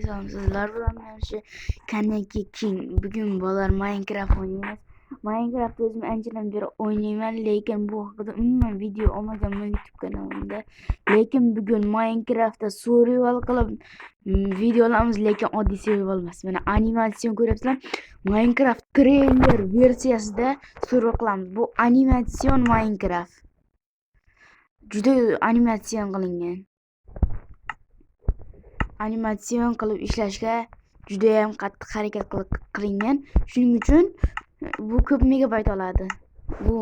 Selam sizler bilan men shu Kaneki King. Bugun bolalar Minecraft o'ynaymiz. Minecraft o'zim anchadan beri o'ynayman, lekin bu haqida umuman video olmaganman YouTube kanalimda. Lekin bugun Minecraftda survival qilib videolarimiz, lekin oddiy survival emas. Mana animatsion ko'ryapsizlar. Minecraft trailer versiyasida survival qilamiz. Bu animatsion Minecraft. Juda animatsion qilingan. Animatsion qilib ishlashga juda ham qattiq harakat qilingan. Shuning uchun bu ko'p megabayt oladi. Bu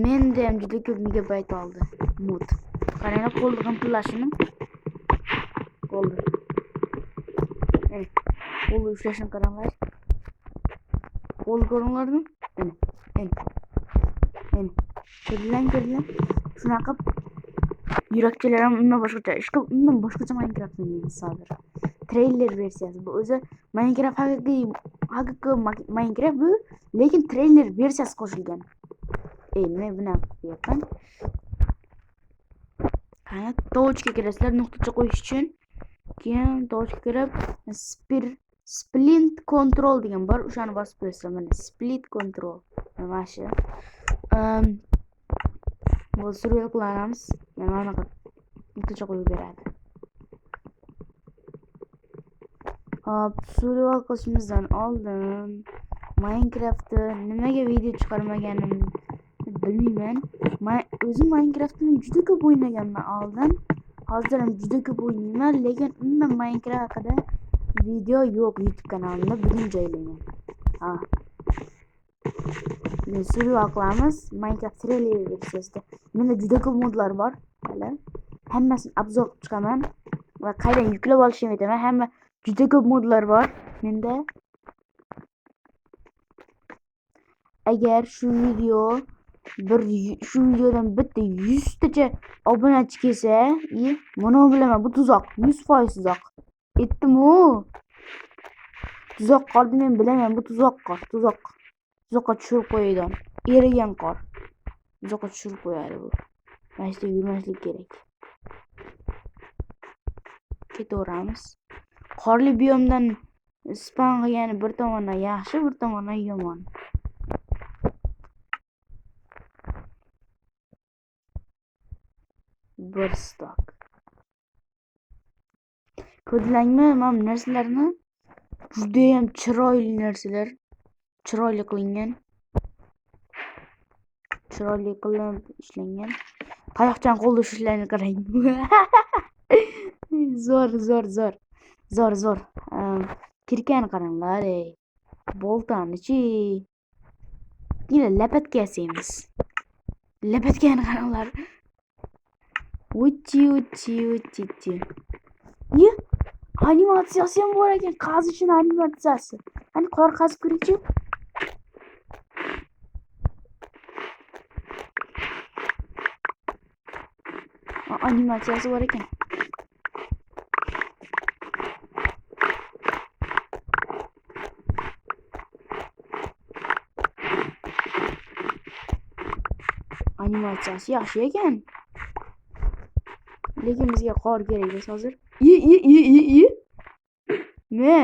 menda ham juda ko'p megabayt oldi. Mod. Qaranglar, qo'lni qimtillashini. Qo'lni. Mana qo'lni ushlashini qaranglar. Qo'l ko'ringlarmi? Mana. Ko'rdilar. Shunaqa yurakchalar ham undan boshqacha. Undan boshqacha Minecraft o'ynaymiz hozir. Trailer versiyasi. Bu o'zi Minecraft haqiqiy Minecraft bu, lekin trailer versiyasi qo'shilgan. Men buni qilyapman. Qani tochka kirasizlar, nuqtacha qo'yish uchun. Keyin tochka kirib split control degan bor, o'shani bosib qo'yasizlar. Mana split control. Mana shu. Bu survival qilamiz. Mana nuqtacha qo'yib beradi. Hop, survival qilishimizdan oldin Minecraftda nimaga video chiqarmaganimni bilmayman. O'zim Minecraftni juda ko'p o'ynaganman oldin. Hozir ham juda ko'p o'ynayman, lekin umuman Minecraft haqida video yo'q YouTube kanalimda. Bugun joylayman. Survival qilamiz Minecraft trailer versiyasida. Menda juda ko'p modlar bor. Hali hammasini obzor qilib chiqaman va qaydan yuklab olishimni aytaman. Hamma juda ko'p modlar bor menda. Agar shu videodan bitta 100 tacha obunachi kelsa, mana bilaman, bu tuzoq, 100% tuzoq. Aytdim-ku. Tuzoq qoldi, men bilaman, bu tuzoqqa tushirib qo'yadi. Erigan qor. Tuzoqqa tushirib qo'yadi bu. Mana shu yurmaslik kerak. Ketaveramiz. Qorli biyomdan spawn qilgani bir tomondan yaxshi, bir tomondan yomon. Bir stok. Ko'rdinglarmi, mana bu narsalarni? Juda ham chiroyli narsalar. Chiroyli qilingan. Chiroyli qilib ishlangan. Qayoqdan qo'lda ushlashlarni qarang. Zo'r. Kirkan qaranglar, boltani-chi. Yine lapatka yasaymiz. Lapatkani qaranglar. Uchi. Animatsiyasi ham bor ekan, qazishning animatsiyasi. Hani qor qazib ko'ringchi. Animatsiyasi bor ekan. Animatsiyasi yaxshi ekan. Lekin bizga qor kerak emas hozir. Ne?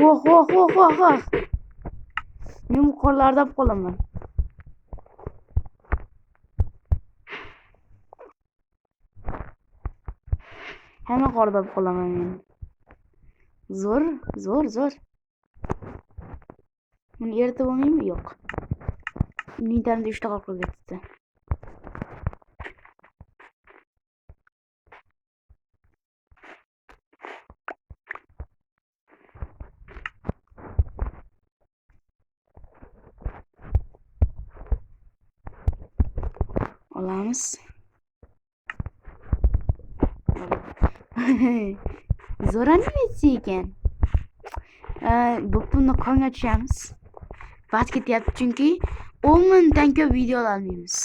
Voh. Men bu qorlarda olib qolaman. Hamma qorda olib qolaman men. Zo'r. Buni eritib olmaymi? Yo'q. Nintendo 3 ta qor qilib ketdi. Olamiz. Zo'r animatsiya ekan. Buni qonga tushamiz. Vaqt ketyapti chunki 10 minutdan ko'p video olmaymiz.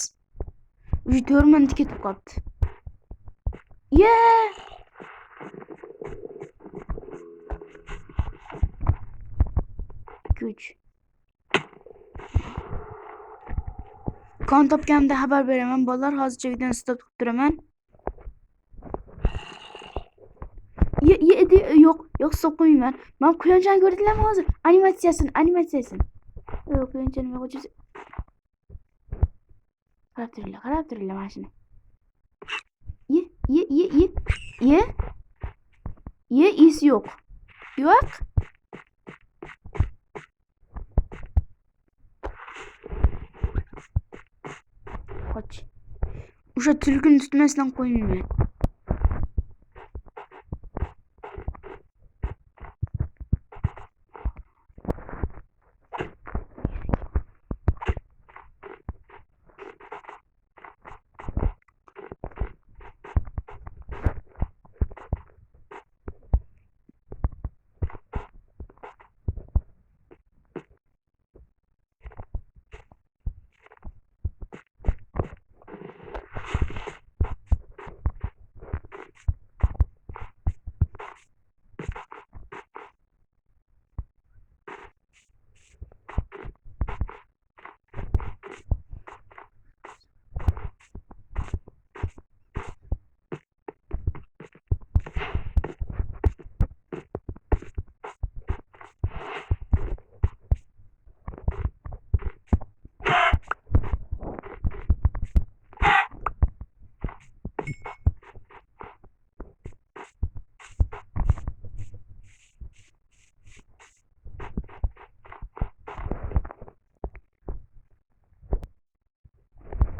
3-4 minut ketib qoldi. Kuch. Kon topganimda xabar beraman. Bolalar, hozircha videoni stop qilib turaman. Yo'q so'qmayman. Men quyonchani ko'rdinglarmi hozir? Animatsiyasini. Yo'q, quyonchani men qo'yib. Qarab turinglar mana shuni. Isi yo'q. Yo'q. Qoch. O'sha tulkini tutmasdan qo'ymayman.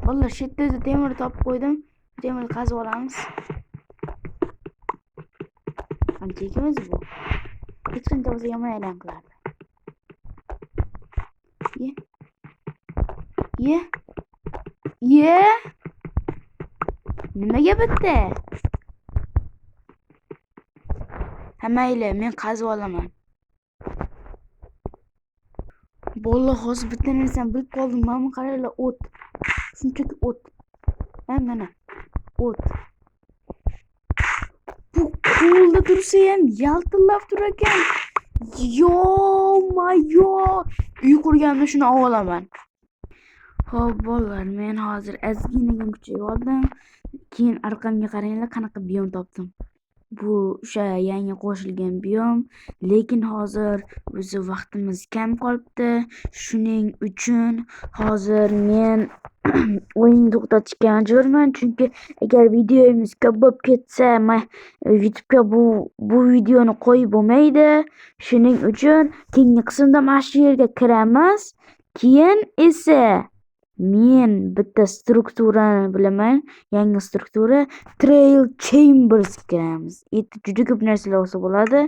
Vallahi shu yerda temir topib qo'ydim. Temir qazib olamiz. Qancha ekamiz bu? Hech qancha bo'lsa yomon aylan qilardi. Ye. Nimaga bitta? Ha mayli, men qazib olaman. Vallahi hozir bitta narsani bilib qoldim. Mana qaranglar, o't. Shunchaki o't. Mana o't. Bu qo'lda tursa ham yaltillab turar ekan. Yo-mayo. Uy qurganimda shuni olaman. Xo'p, bolalar, men hozir ozgina kuchayib oldim. Keyin orqamga qaranglar, qanaqa biyom topdim. Bu o'sha yangi qo'shilgan biyom, lekin hozir o'zi vaqtimiz kam qolibdi. Shuning uchun hozir men o'yinni to'xtatishga majburman, chunki agar videomiz ko'p bo'lib ketsa, YouTube'ga bu videoni qo'yib bo'lmaydi. Shuning uchun keyingi qismda mana shu yerga kiramiz. Keyin esa men bitta strukturani bilaman, yangi struktura Trail Chambers kiramiz. Juda ko'p narsalar olsa bo'ladi.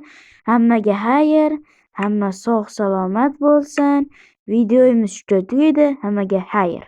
Hammaga xayr, hamma sog' salomat bo'lsin. Videomiz shu tugaydi. Hammaga xayr.